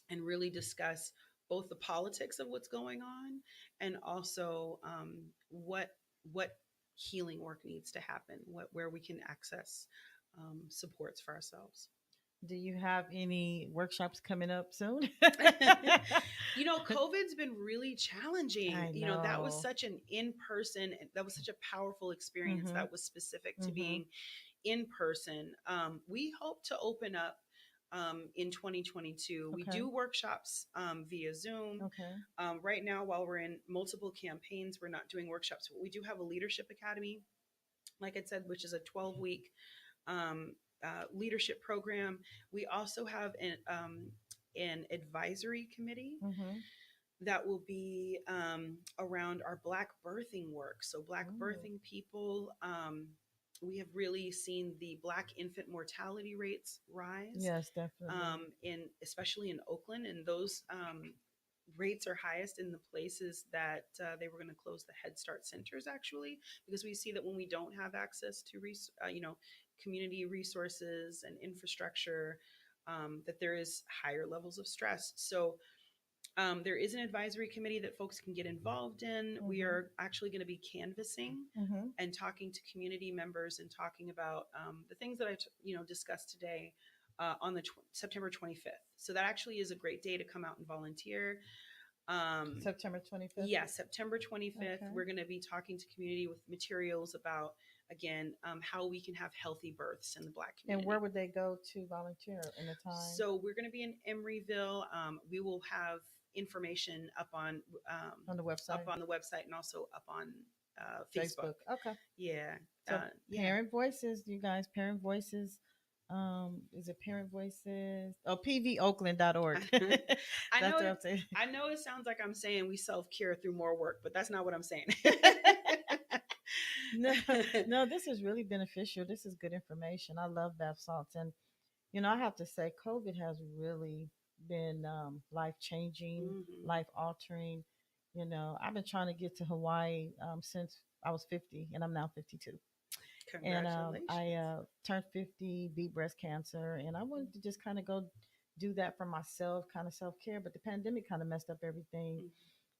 B: and really discuss both the politics of what's going on, and also what healing work needs to happen, where we can access supports for ourselves.
A: Do you have any workshops coming up soon?
B: COVID's been really challenging.
A: I
B: That was
A: know.
B: such an in person, that was such a powerful experience
A: Mm-hmm.
B: that was specific to
A: Mm-hmm.
B: being in person. We hope to open up in 2022. We
A: Okay.
B: do workshops via Zoom.
A: Okay.
B: Right now, while we're in multiple campaigns, we're not doing workshops, but we do have a leadership academy, like I said, which is a 12-week um, leadership program. We also have an advisory committee
A: Mm-hmm.
B: that will be around our Black birthing work. So, Black
A: Ooh.
B: birthing people, we have really seen the Black infant mortality rates rise,
A: Yes, definitely.
B: in especially in Oakland, and those rates are highest in the places that they were going to close the Head Start centers, actually, because we see that when we don't have access to community resources and infrastructure, that there is higher levels of stress. So there is an advisory committee that folks can get involved in. We
A: Mm-hmm.
B: are actually going to be canvassing
A: Mm-hmm.
B: and talking to community members and talking about the things that discussed today on the September 25th. So that actually is a great day to come out and volunteer.
A: September 25th.
B: Yeah, September 25th,
A: Okay.
B: we're going to be talking to community with materials about, again, how we can have healthy births in the Black
A: And
B: community.
A: where would they go to volunteer in the time?
B: So we're going to be in Emeryville. We will have information
A: On the
B: up
A: website,
B: on the website and also up on Facebook.
A: Facebook. Okay.
B: Yeah,
A: So
B: yeah.
A: Parent Voices, you guys, Parent Voices. Is it Parent Voices? Oh, pvoakland.org.
B: I
A: That's
B: know
A: what
B: it.
A: I'm saying.
B: I know it sounds like I'm saying we self care through more work, but that's not what I'm saying.
A: No, no, this is really beneficial. This is good information. I love bath salts. And, I have to say, COVID has really been life changing,
B: Mhm.
A: life altering. I've been trying to get to Hawaii since I was 50, and I'm now 52. And I
B: Congratulations.
A: turned 50, beat breast cancer, and I wanted to just kind of go do that for myself, kind of self care. But the pandemic kind of messed up everything.
B: Mhm.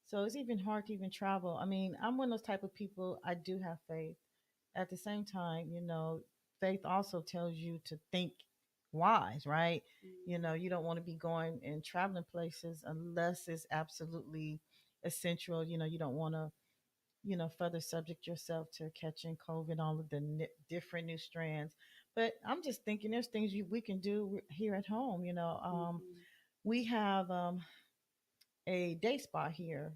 A: So it's even hard to even travel. I mean, I'm one of those type of people, I do have faith. At the same time, faith also tells you to think wise, right? You don't want to be going and traveling places unless it's absolutely essential. You don't want to, further subject yourself to catching COVID, all of the different new strands. But I'm just thinking there's things we can do here at home.
B: Mhm.
A: We have a day spa here.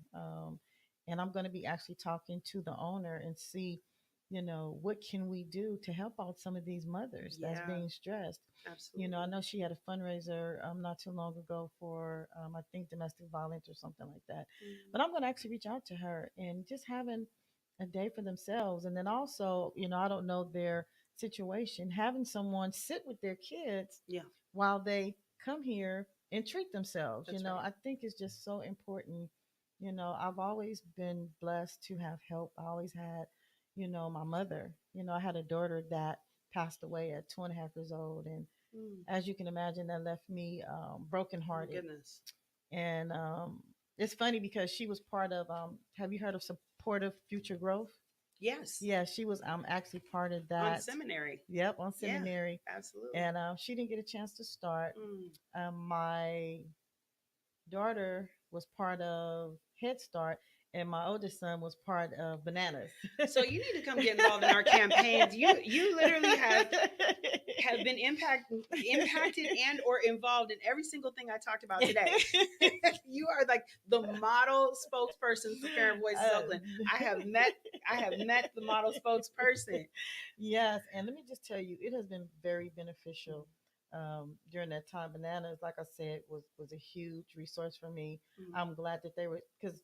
A: And I'm going to be actually talking to the owner and see, what can we do to help out some of these mothers that's
B: Yeah,
A: being stressed. I
B: absolutely.
A: know she had a fundraiser not too long ago for, I think, domestic violence or something like that. But
B: Mhm.
A: I'm going to actually reach out to her and just having a day for themselves. And then also, I don't know their situation, having someone sit with their kids
B: Yeah,
A: while they come here and treat themselves.
B: that's right.
A: I think it's just so important. I've always been blessed to have help. I always had, my mother. I had a daughter that passed away at 2.5 years old. And
B: Mm.
A: as you can imagine, that left me
B: Oh my
A: brokenhearted.
B: goodness.
A: And it's funny because she was part of, have you heard of Supportive Future Growth?
B: Yes,
A: Yeah, she was actually part of
B: on
A: that.
B: seminary.
A: Yep, on
B: Yeah,
A: seminary.
B: absolutely.
A: And she didn't get a chance to start.
B: Mm.
A: My daughter was part of Head Start, and my oldest son was part of Bananas.
B: So you need to come get involved in our campaigns. You literally have been impacted and or involved in every single thing I talked about today. You are like the model spokesperson for Parent Voices
A: Uh,
B: Oakland. I have met I have met the model spokesperson.
A: yes, and let me just tell you, it has been very beneficial during that time. Bananas, like I said, was a huge resource for me.
B: Mm,
A: I'm glad that they were, because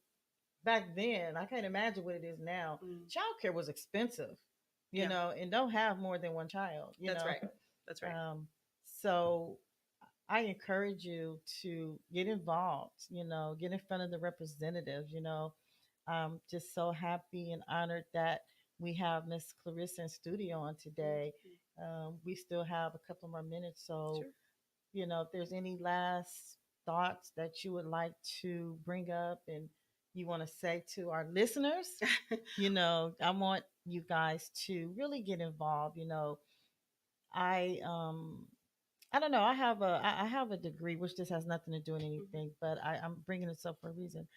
A: back then I can't imagine what it is now.
B: mm.
A: Childcare was expensive,
B: Yeah,
A: and don't have more than one child.
B: that's right. That's right.
A: Um, so I encourage you to get involved, get in front of the representatives. I'm just so happy and honored that we have Miss Clarissa in studio on
B: Thank
A: today.
B: you.
A: We still have a couple more minutes. So,
B: Sure.
A: if there's any last thoughts that you would like to bring up and you want to say to our listeners, I want you guys to really get involved. I I don't know. I have a degree, which just has nothing to do with
B: Mhm.
A: anything, but I'm bringing this up for a reason.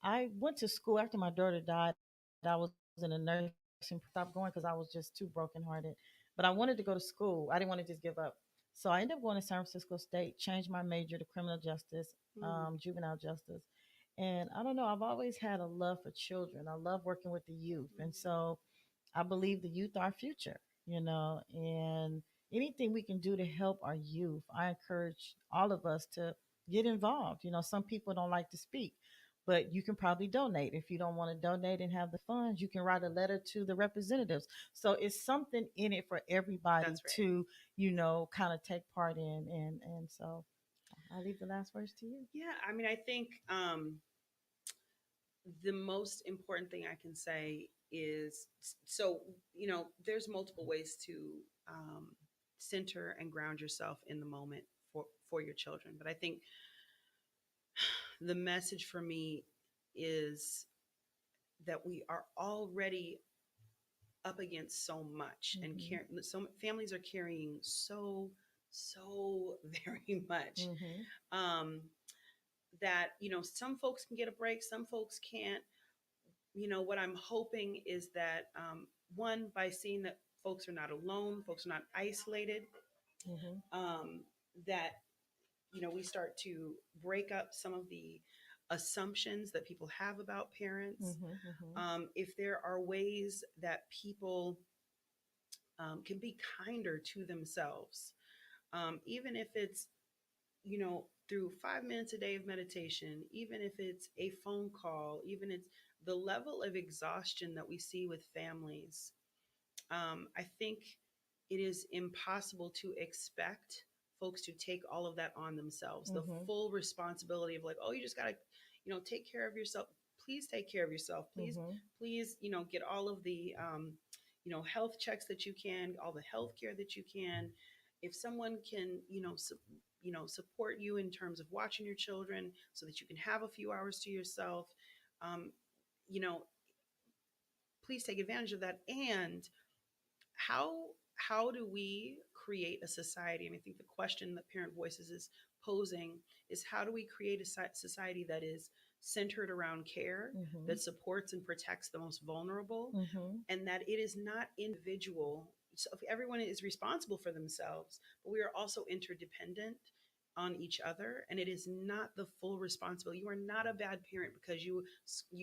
A: I went to school after my daughter died. I was in a nursing, stopped going because I was just too brokenhearted. But I wanted to go to school. I didn't want to just give up. So I ended up going to San Francisco State, changed my major to criminal justice,
B: Mm,
A: juvenile justice. And I don't know, I've always had a love for children. I love working with the youth. And
B: mm.
A: so I believe the youth are our future, and anything we can do to help our youth, I encourage all of us to get involved. Some people don't like to speak, but you can probably donate. If you don't want to donate and have the funds, you can write a letter to the representatives. So it's something in it for everybody
B: That's right.
A: to, kind of take part in. And so I'll leave the last words to you.
B: Yeah, I mean, I think the most important thing I can say is, so, there's multiple ways to um, center and ground yourself in the moment for your children. But I think the message for me is that we are already up against so much, and so families are carrying so very much,
A: Mm-hmm.
B: um, that some folks can get a break, some folks can't. What I'm hoping is that, one, by seeing that folks are not alone, folks are not isolated,
A: Mm-hmm.
B: um, that we start to break up some of the assumptions that people have about parents.
A: Mm-hmm. Mm-hmm.
B: If there are ways that people can be kinder to themselves, even if it's through 5 minutes a day of meditation, even if it's a phone call, even it's the level of exhaustion that we see with families. I think it is impossible to expect folks to take all of that on themselves. The
A: Mm-hmm.
B: full responsibility of, like, oh, you just got to, take care of yourself. Please take care of yourself. Please,
A: Mm-hmm.
B: please, get all of the, health checks that you can, all the health care that you can. If someone can, support you in terms of watching your children so that you can have a few hours to yourself, um, you know, please take advantage of that. And how do we create a society? And I think the question that Parent Voices is posing is, how do we create a society that is centered around care,
A: Mm-hmm.
B: that supports and protects the most vulnerable,
A: Mm-hmm.
B: and that it is not individual. So if everyone is responsible for themselves, but we are also interdependent on each other, and it is not the full responsibility. You are not a bad parent because you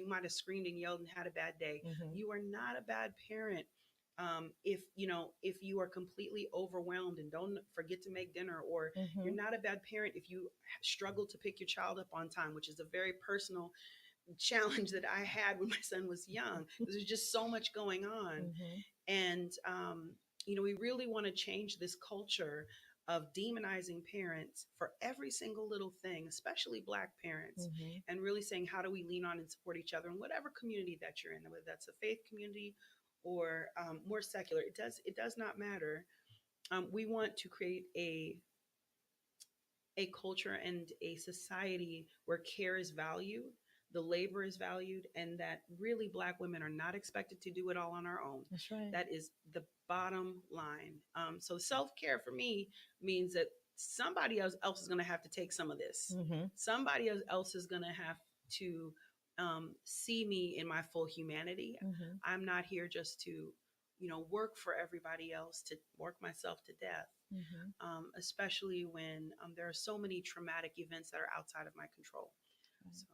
B: might have screamed and yelled and had a bad day.
A: Mm-hmm.
B: You are not a bad parent if you are completely overwhelmed and don't forget to make dinner, or
A: Mm-hmm.
B: you're not a bad parent if you struggle to pick your child up on time, which is a very personal challenge that I had when my son was young. There's just so much going on.
A: Mm-hmm.
B: And we really want to change this culture of demonizing parents for every single little thing, especially Black parents,
A: Mm-hmm.
B: and really saying, how do we lean on and support each other in whatever community that you're in, whether that's a faith community or more secular. It does not matter. We want to create a culture and a society where care is valued, the labor is valued, and that really Black women are not expected to do it all on our own.
A: That's right.
B: That is the bottom line. So self-care for me means that somebody else is going to have to take some of this.
A: Mm-hmm.
B: Somebody else is going to have to see me in my full humanity.
A: Mm-hmm.
B: I'm not here just to, work for everybody else, to work myself to death,
A: Mm-hmm.
B: especially when there are so many traumatic events that are outside of my control. So,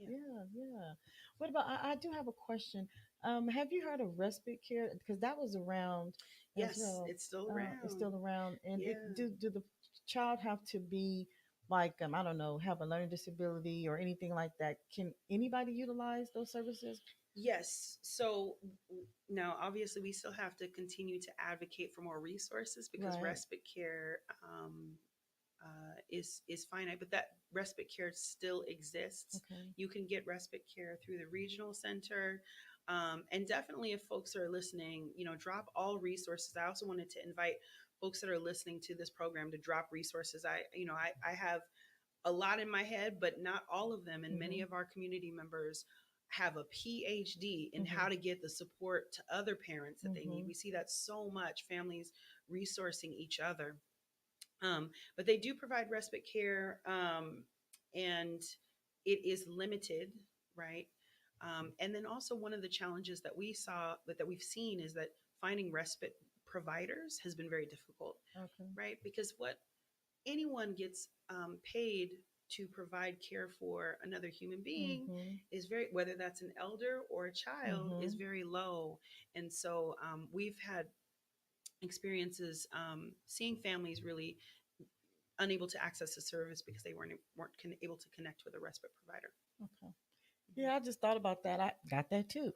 B: yeah.
A: Yeah, yeah. What about? I do have a question. Have you heard of respite care? Because that was around as
B: Yes,
A: well.
B: it's still
A: It's
B: around.
A: still around, and it
B: Yeah.
A: do the child have to be like I don't know, have a learning disability or anything like that? Can anybody utilize those services?
B: Yes. So now, obviously, we still have to continue to advocate for more resources because
A: Right.
B: respite care is finite, but that respite care still exists.
A: Okay.
B: You can get respite care through the regional center. And definitely, if folks are listening, drop all resources. I also wanted to invite folks that are listening to this program to drop resources. I have a lot in my head, but not all of them. And many
A: Mm-hmm.
B: of our community members have a PhD in
A: Mm-hmm.
B: how to get the support to other parents that they need.
A: Mm-hmm.
B: We see that so much, families resourcing each other. But they do provide respite care, and it is limited, right? And then also, one of the challenges that we saw, that we've seen, is that finding respite providers has been very difficult,
A: Okay.
B: right? Because what anyone gets paid to provide care for another human being
A: Mm-hmm.
B: is very, whether that's an elder or a child, is
A: Mm-hmm.
B: very low. And so we've had experiences seeing families really unable to access the service because they weren't able to connect with a respite provider.
A: Okay. Yeah, I just thought about that. I got that too.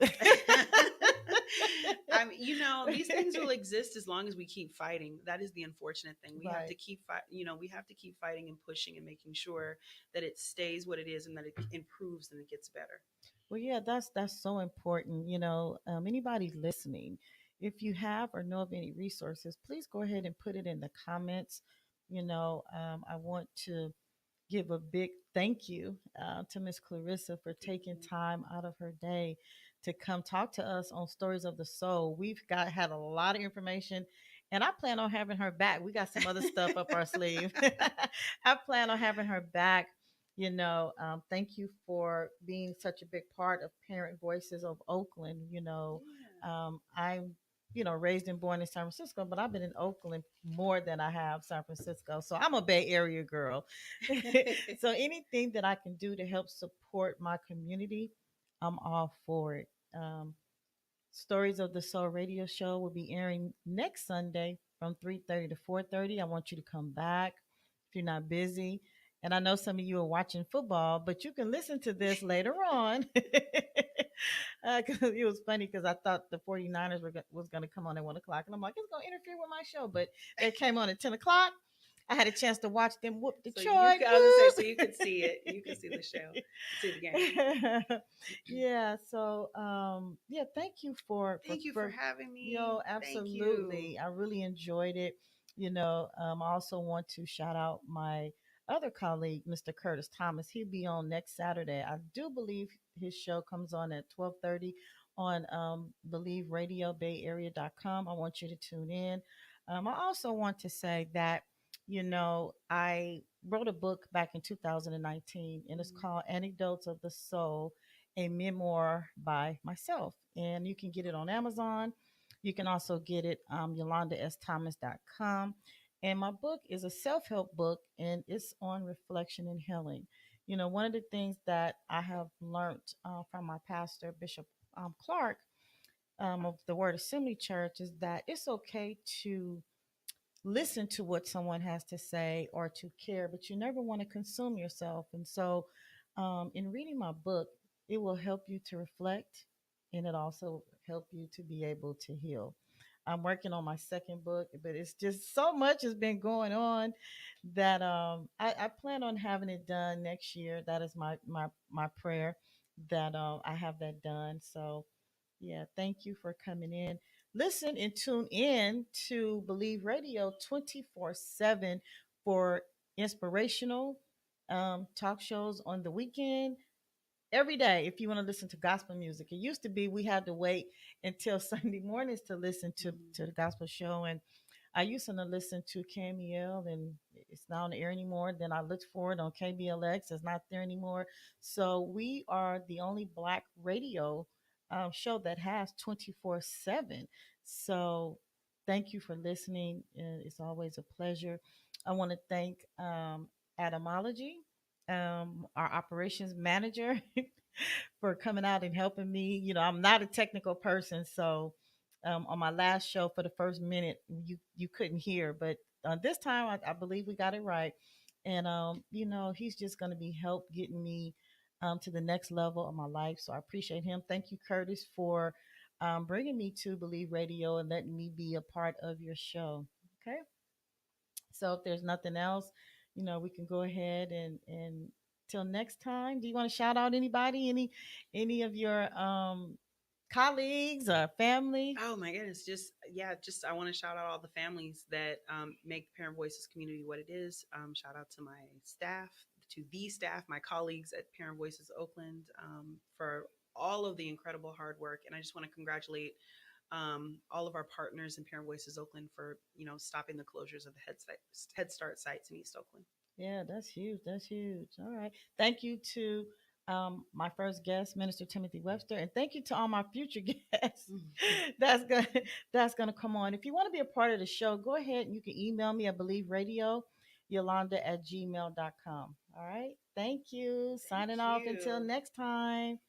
B: These things will exist as long as we keep fighting. That is the unfortunate thing. We have to
A: Right.
B: keep we have to keep fighting and pushing and making sure that it stays what it is and that it improves and it gets better.
A: Well, yeah, that's so important. Anybody listening, if you have or know of any resources, please go ahead and put it in the comments. I want to give a big thank you to Miss Clarissa for taking
B: Mhm.
A: time out of her day to come talk to us on Stories of the Soul. We've got had a lot of information, and I plan on having her back. We got some other stuff up our sleeve. I plan on having her back. Thank you for being such a big part of Parent Voices of Oakland. I'm raised and born in San Francisco, but I've been in Oakland more than I have San Francisco. So I'm a Bay Area girl.
B: Yeah.
A: So anything that I can do to help support my community, I'm all for it. Stories of the Soul radio show will be airing next Sunday from 3:30 to 4:30. I want you to come back if you're not busy. And I know some of you are watching football, but you can listen to this later on. 'Cause it was funny because I thought the 49ers was going to come on at 1 o'clock. And I'm like, it's going to interfere with my show. But they came on at 10 o'clock. I had a chance to watch them whoop Detroit.
B: I was gonna say, so you
A: Whoop.
B: could see it. You could see the show, see the game.
A: Yeah. So, yeah. Thank you
B: Thank you for having me.
A: yo.
B: Thank you.
A: Absolutely, I really enjoyed it. I also want to shout out my other colleague, Mr. Curtis Thomas. He'll be on next Saturday. I do believe his show comes on at 12:30 on Believe Radio BayArea.com. I want you to tune in. I also want to say that I wrote a book back in 2019, and it's
B: Mhm.
A: called Anecdotes of the Soul, a memoir by myself. And you can get it on Amazon. You can also get it yolandasthomas.com. And my book is a self help book, and it's on reflection and healing. One of the things that I have learned from my pastor, Bishop Clark, of the Word Assembly Church, is that it's okay to listen to what someone has to say or to care, but you never want to consume yourself. And so, in reading my book, it will help you to reflect, and it also help you to be able to heal. I'm working on my second book, but it's just so much has been going on that I plan on having it done next year. That is my prayer that I have that done. So yeah, thank you for coming in. Listen and tune in to Believe Radio 24/7 for inspirational talk shows on the weekend. Every day, if you want to listen to gospel music, it used to be we had to wait until Sunday mornings to listen to the gospel show. And I used to listen to KMEL, and it's not on the air anymore. Then I looked for it on KBLX, it's not there anymore. So we are the only Black radio show that has 24/7. So thank you for listening. It's always a pleasure. I want to thank Adamology, our operations manager, for coming out and helping me. I'm not a technical person, so on my last show for the first minute, you couldn't hear, but this time I believe we got it right. And he's just going to be help getting me to the next level of my life. So I appreciate him. Thank you, Curtis, for bringing me to Believe Radio and letting me be a part of your show. Okay. So if there's nothing else, we can go ahead and till next time. Do you want to shout out anybody, any of your colleagues or family?
B: Oh my goodness, just I want to shout out all the families that make the Parent Voices community what it is. Shout out to my staff, to the staff, my colleagues at Parent Voices Oakland, for all of the incredible hard work. And I just want to congratulate all of our partners in Parent Voices Oakland for stopping the closures of the Head Start sites in East Oakland.
A: Yeah, that's huge. That's huge. All right. Thank you to my first guest, Minister Timothy Webster, and thank you to all my future guests. that's gonna that's gonna come on. If you want to be a part of the show, go ahead and you can email me at Believe Radio, Yolanda at gmail.com. All right. Thank you.
B: Thank
A: Signing off until
B: you.
A: next time.